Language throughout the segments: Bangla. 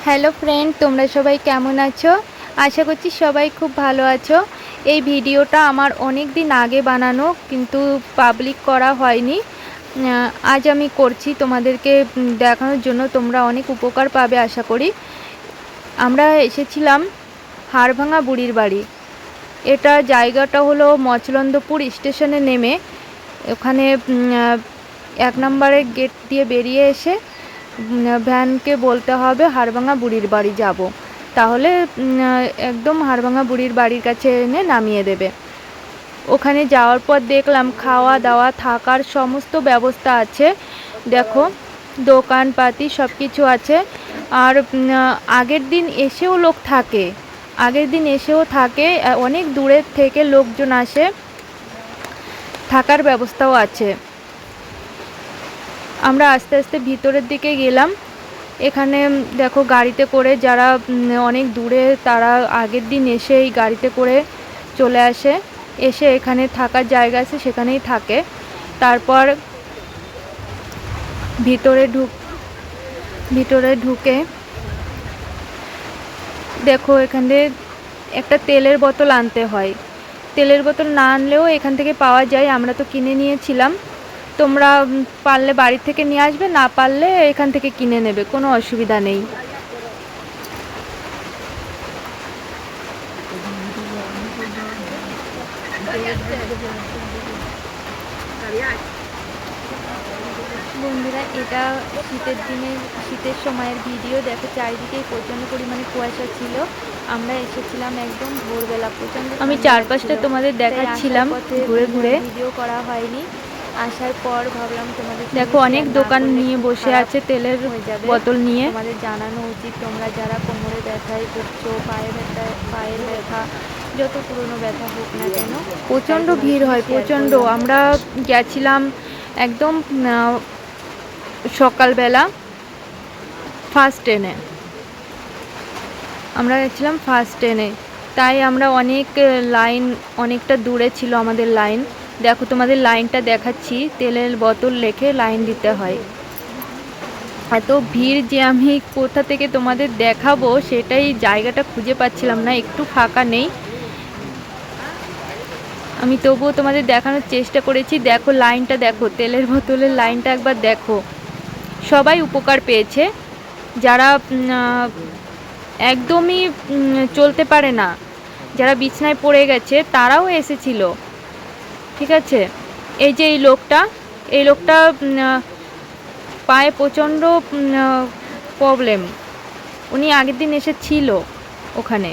হ্যালো ফ্রেন্ড, তোমরা সবাই কেমন আছো? আশা করছি সবাই খুব ভালো আছো। এই ভিডিওটা আমার অনেক দিন আগে বানানো, কিন্তু পাবলিক করা হয়নি। আজ আমি করছি তোমাদেরকে দেখানোর জন্য। তোমরা অনেক উপকার পাবে আশা করি। আমরা এসেছিলাম হাড়ভাঙা বুড়ির বাড়ি। এটা জায়গাটা হলো মচলন্দপুর স্টেশনে নেমে ওখানে 1 নম্বরের গেট দিয়ে বেরিয়ে এসে ভ্যানকে বলতে হবে হাড়ভাঙা বুড়ির বাড়ি যাব, তাহলে একদম হাড়ভাঙা বুড়ির বাড়ির কাছে এনে নামিয়ে দেবে। ওখানে যাওয়ার পর দেখলাম খাওয়া দাওয়া থাকার সমস্ত ব্যবস্থা আছে। দেখো, দোকানপাতি সব কিছু আছে। আর আগের দিন এসেও লোক থাকে, অনেক দূরের থেকে লোকজন আসে, থাকার ব্যবস্থাও আছে। আমরা আস্তে আস্তে ভিতরের দিকে গেলাম। এখানে দেখো, গাড়িতে করে যারা অনেক দূরে, তারা আগের দিন এসে এই গাড়িতে করে চলে আসে, এসে এখানে থাকার জায়গা আছে সেখানেই থাকে। তারপর ভিতরে ঢুকে দেখো, এখানে একটা তেলের বোতল আনতে হয়। তেলের বোতল না আনলেও এখান থেকে পাওয়া যায়, আমরা তো কিনে নিয়েছিলাম। তোমরা পারলে বাড়ি থেকে নিয়ে আসবে, না পারলে এখান থেকে কিনে নেবে, কোনো অসুবিধা নেই। বন্ধুরা, এটা শীতের সময়ের ভিডিও। দেখো, চারিদিকে প্রচণ্ড পরিমাণে কুয়াশা ছিল। আমরা এসেছিলাম একদম ভোরবেলা, প্রচণ্ড। আমি চারপাশটা তোমাদের দেখাচ্ছিলাম ঘুরে ঘুরে, ভিডিও করা হয়নি। আসার পর ভাবলাম তোমাদের, দেখো অনেক দোকান নিয়ে বসে আছে তেলের বোতল নিয়ে। তোমাদের জানানো উচিত, তোমরা যারা কোমরে ব্যথায় ভুগছো, পায়ের ব্যথা, যত পুরনো ব্যথা হোক না কেন, প্রচণ্ড ভিড় হয়, প্রচণ্ড। আমরা গেছিলাম একদম সকালবেলা ফার্স্ট ট্রেনে। তাই আমরা অনেকটা দূরে ছিল আমাদের লাইন। দেখো, তোমাদের লাইনটা দেখাচ্ছি। তেলের বোতল রেখে লাইন দিতে হয়। এত ভিড় যে আমি কোথা থেকে তোমাদের দেখাবো, সেটাই জায়গাটা খুঁজে পাচ্ছিলাম না, একটু ফাঁকা নেই। আমি তবুও তোমাদের দেখানোর চেষ্টা করেছি। দেখো লাইনটা, দেখো তেলের বোতলের লাইনটা একবার দেখো। সবাই উপকার পেয়েছে। যারা একদমই চলতে পারে না, যারা বিছানায় পড়ে গেছে, তারাও এসেছিল। ঠিক আছে, এই যে এই লোকটা পায়ে প্রচণ্ড প্রবলেম। উনি আগের দিন এসেছিল ওখানে।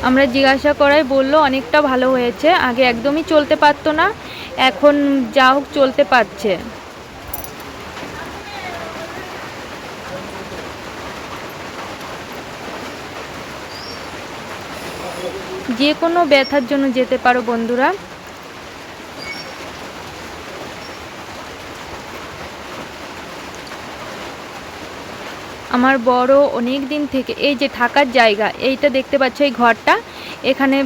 আমরা জিজ্ঞাসা করায় বললো অনেকটা ভালো হয়েছে, আগে একদমই চলতে পারতো না, এখন যা হোক চলতে পারছে। যে কোনো ব্যথার জন্য যেতে পারো বন্ধুরা। আমার বড় অনেক দিন থেকে এই যে থাকার জায়গা, এইটা দেখতে পাচ্ছ, এই ঘরটা, এখানে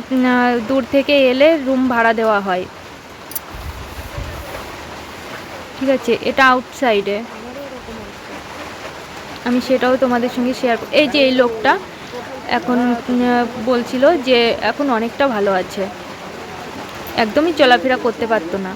দূর থেকে এলে রুম ভাড়া দেওয়া হয়। ঠিক আছে, এটা আউটসাইডে। আমি সেটাও তোমাদের সঙ্গে শেয়ার করব। এই যে এই লোকটা এখন বলছিল যে এখন অনেকটা ভালো আছে, একদমই চলাফেরা করতে পারতো না।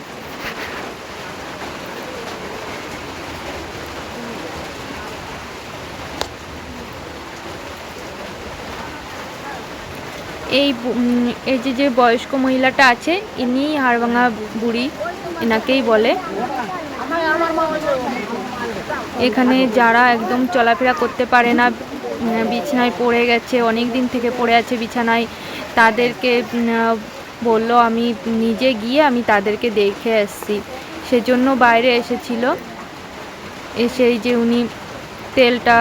এই যে বয়স্ক মহিলাটা আছে, ইনি হাড়ভাঙা বুড়ি, এনাকেই বলে। এখানে যারা একদম চলাফেরা করতে পারে না, বিছানায় পড়ে গেছে, অনেক দিন থেকে পড়ে আছে বিছানায়, তাদেরকে বললো আমি নিজে গিয়ে আমি তাদেরকে দেখে এসেছি, সেজন্য বাইরে এসেছিল। এসে এই যে উনি তেলটা